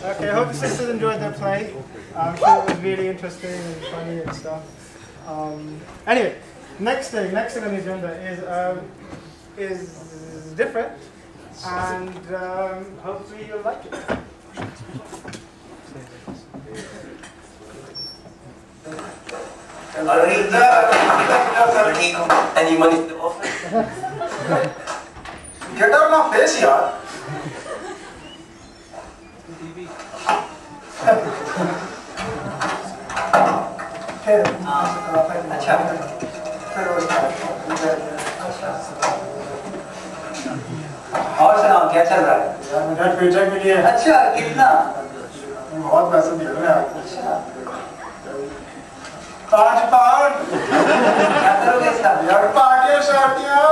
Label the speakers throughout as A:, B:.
A: Okay, I hope the sisters enjoyed their play. I'm sure it was really interesting and funny and stuff. Anyway, next thing on the agenda is different, and hopefully you'll like it.
B: Get out my face, yaar.
C: और सुनाओ क्या चल रहा है?
B: यार project मिली है।
C: अच्छा कितना?
B: बहुत पैसे मिल रहे हैं। अच्छा। 5 पाउंड।
C: क्या करोगे इसका?
B: यार पार्टियाँ शार्टियाँ।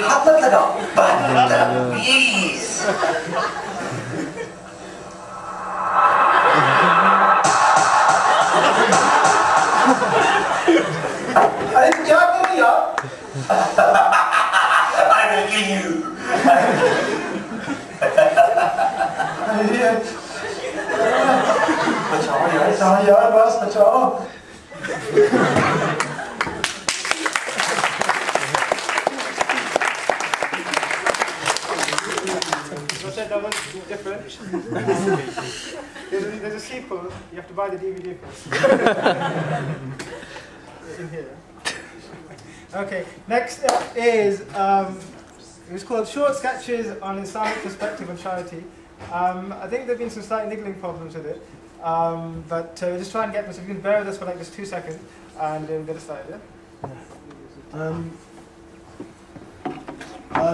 C: हाथ मत लगाओ, प्लीज।
B: अरे क्या कर रही यार?
C: I will kill you.
B: बचाओ यार बस बचाओ।
A: That was different. There's a sequel. You have to buy the DVD first. In here. Okay. Next up is it's called Short Sketches on Islamic Perspective on Charity. I think there've been some slight niggling problems with it, but just try and get this. If you can bear with us for like just 2 seconds, and we'll get it started. Yeah?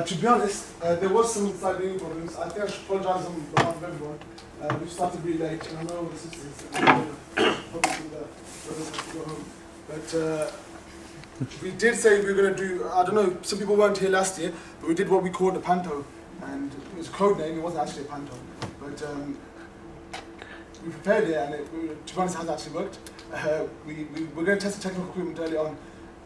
D: To be honest, there was some slight legal problems. I think I should apologise on behalf of everyone. We started really late, and I know the sisters probably the brothers have to go home. But we did say we were going to do, I don't know, some people weren't here last year, but we did what we called a panto. And it was a code name, it wasn't actually a panto. But we prepared it, and to be honest, it has actually worked. We were going to test the technical equipment early on,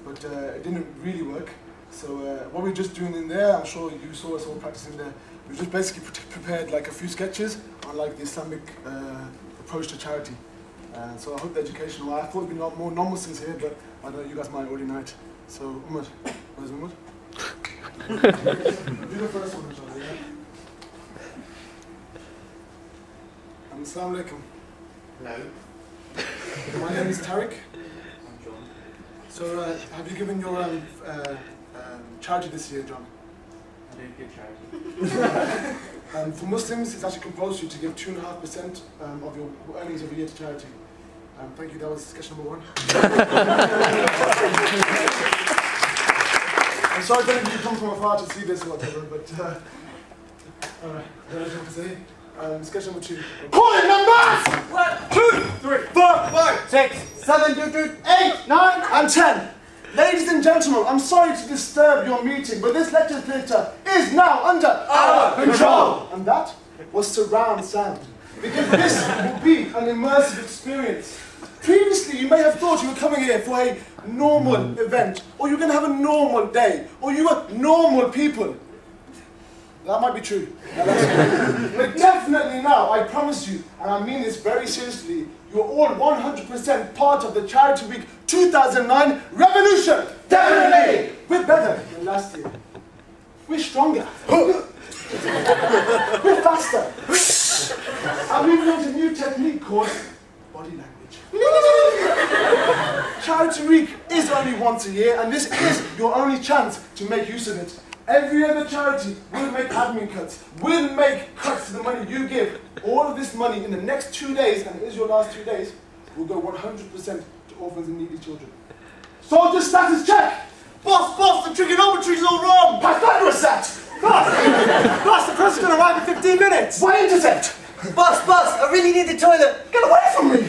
D: but it didn't really work. So what we're just doing in there, I'm sure you saw us all practicing there, we just basically prepared like a few sketches on like the Islamic approach to charity. So I hope the educational, I thought it'd be more non-Muslims here, but I know you guys might already know it. So Umar, where's Umar? Do the first one, inshallah, yeah? Assalamu alaikum.
B: No.
D: My name is Tariq.
B: I'm John.
D: So have you given your charity this year, John?
B: I don't give charity.
D: For Muslims, it's actually compulsory to give 2.5% of your earnings every year to charity. Thank you, that was sketch number 1. I'm sorry that you come from afar to see this or whatever, but alright, that's what to say. Sketch number 2.
A: Call it numbers! 1, 2, 3, 4, 5, 6, 7, 8, 9,
D: and 10. Ladies and gentlemen, I'm sorry to disturb your meeting, but this lecture theatre is now under our control. And that was surround sound. Because this will be an immersive experience. Previously, you may have thought you were coming here for a normal event, or you're going to have a normal day, or you were normal people. That might be true. But definitely now, I promise you, and I mean this very seriously, you're all 100% part of the Charity Week 2009 revolution! Definitely! We're better than last year. We're stronger. We're faster. And we've learned a new technique called body language. Charity Week is only once a year, and this is your only chance to make use of it. Every other charity will make admin cuts, will make cuts to the money you give. All of this money in the next 2 days, and it is your last 2 days, will go 100% to orphans and needy children. Soldier status check!
E: Boss, the trigonometry's all wrong!
D: Pythagoras sat!
A: Boss, the press is going to arrive in 15 minutes!
D: Why intercept?
E: Boss, I really need the toilet!
D: Get away from me!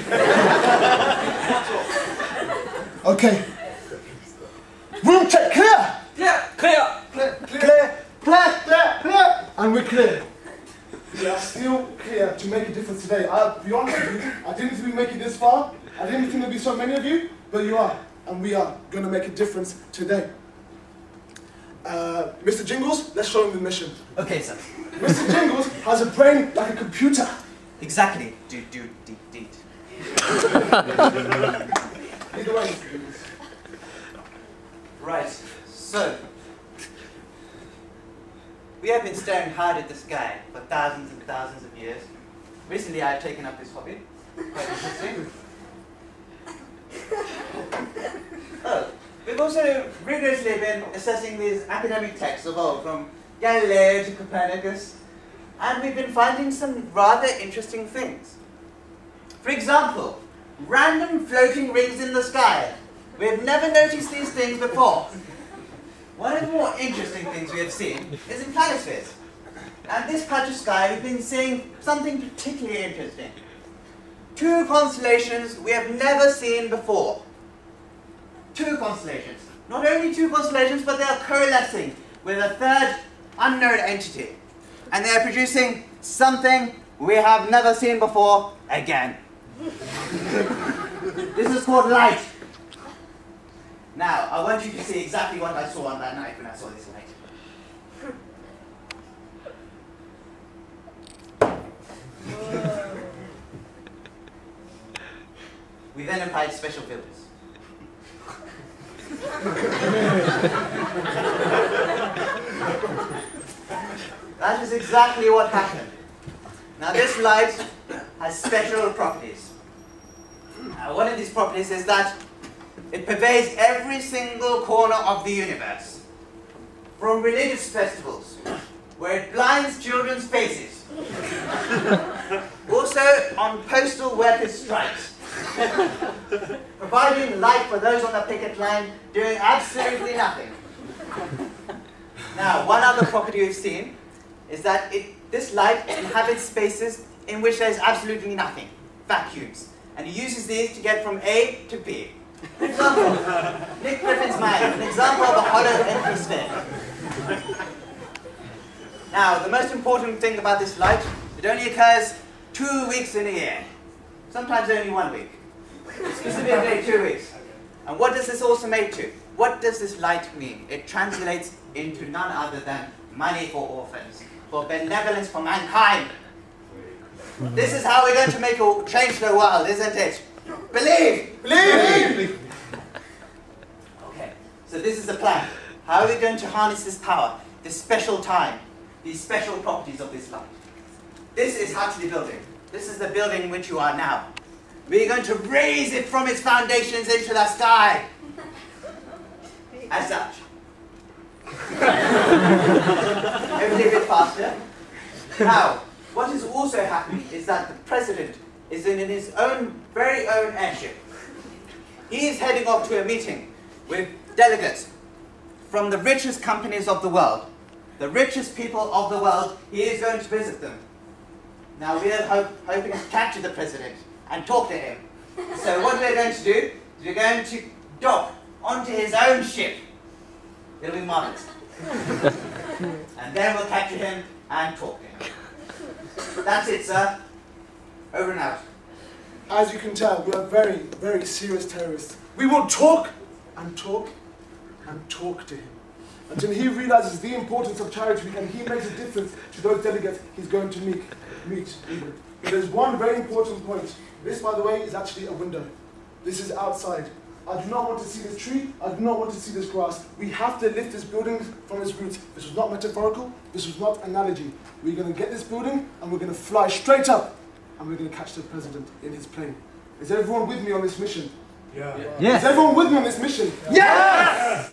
D: Okay. Room check, clear! Clear! And we're clear. We are still clear to make a difference today. I'll be honest with you, I didn't think we'd make it this far. I didn't think there'd be so many of you, but you are. And we are going to make a difference today. Mr. Jingles, let's show him the mission.
E: Okay, sir.
D: Mr. Jingles has a brain like a computer.
E: Exactly. Dude.
D: Lead the way, Mr. Jingles.
E: Right, so we have been staring hard at the sky for thousands and thousands of years. Recently I have taken up this hobby. Quite interesting. We've also rigorously been assessing these academic texts of old, from Galileo to Copernicus, and we've been finding some rather interesting things. For example, random floating rings in the sky. We have never noticed these things before. One of the more interesting things we have seen is in planispheres. And this patch of sky we've been seeing something particularly interesting. 2 constellations we have never seen before. 2 constellations. Not only 2 constellations, but they are coalescing with a third unknown entity. And they are producing something we have never seen before again. This is called light. Now, I want you to see exactly what I saw on that night when I saw this light. We then applied special filters. That is exactly what happened. Now this light has special properties. Now one of these properties is that it pervades every single corner of the universe. From religious festivals, where it blinds children's faces. Also on postal workers' strikes. Providing light for those on the picket line doing absolutely nothing. Now, one other property we've seen is that this light inhabits spaces in which there is absolutely nothing, vacuums, and it uses these to get from A to B. For example, Nick Griffin's mind, an example of a hollow empty sphere. Now, the most important thing about this light, it only occurs 2 weeks in a year. Sometimes only 1 week. Specifically 2 weeks. And what does this also make to? What does this light mean? It translates into none other than money for orphans, for benevolence for mankind. This is how we're going to make a change the world, isn't it? Believe! Believe! Okay, so this is the plan. How are we going to harness this power, this special time, these special properties of this light? This is Huxley Building. This is the building in which you are now. We're going to raise it from its foundations into the sky. As such. Hopefully a bit faster. Now, what is also happening is that the president is in his very own airship. He is heading off to a meeting with delegates from the richest companies of the world. The richest people of the world, he is going to visit them. Now we are hoping to capture the president and talk to him. So what we're going to do is we're going to dock onto his own ship. It'll be marvelous. And then we'll capture him and talk to him. That's it, sir. Over and out.
D: As you can tell, we are very, very serious terrorists. We will talk and talk and talk to him until he realizes the importance of charity and he makes a difference to those delegates he's going to meet. But there's one very important point. This, by the way, is actually a window. This is outside. I do not want to see this tree. I do not want to see this grass. We have to lift this building from its roots. This was not metaphorical. This was not analogy. We're going to get this building and we're going to fly straight up and we're going to catch the president in his plane. Is everyone with me on this mission?
B: Yeah.
D: Is everyone with me on this mission?
A: Yes!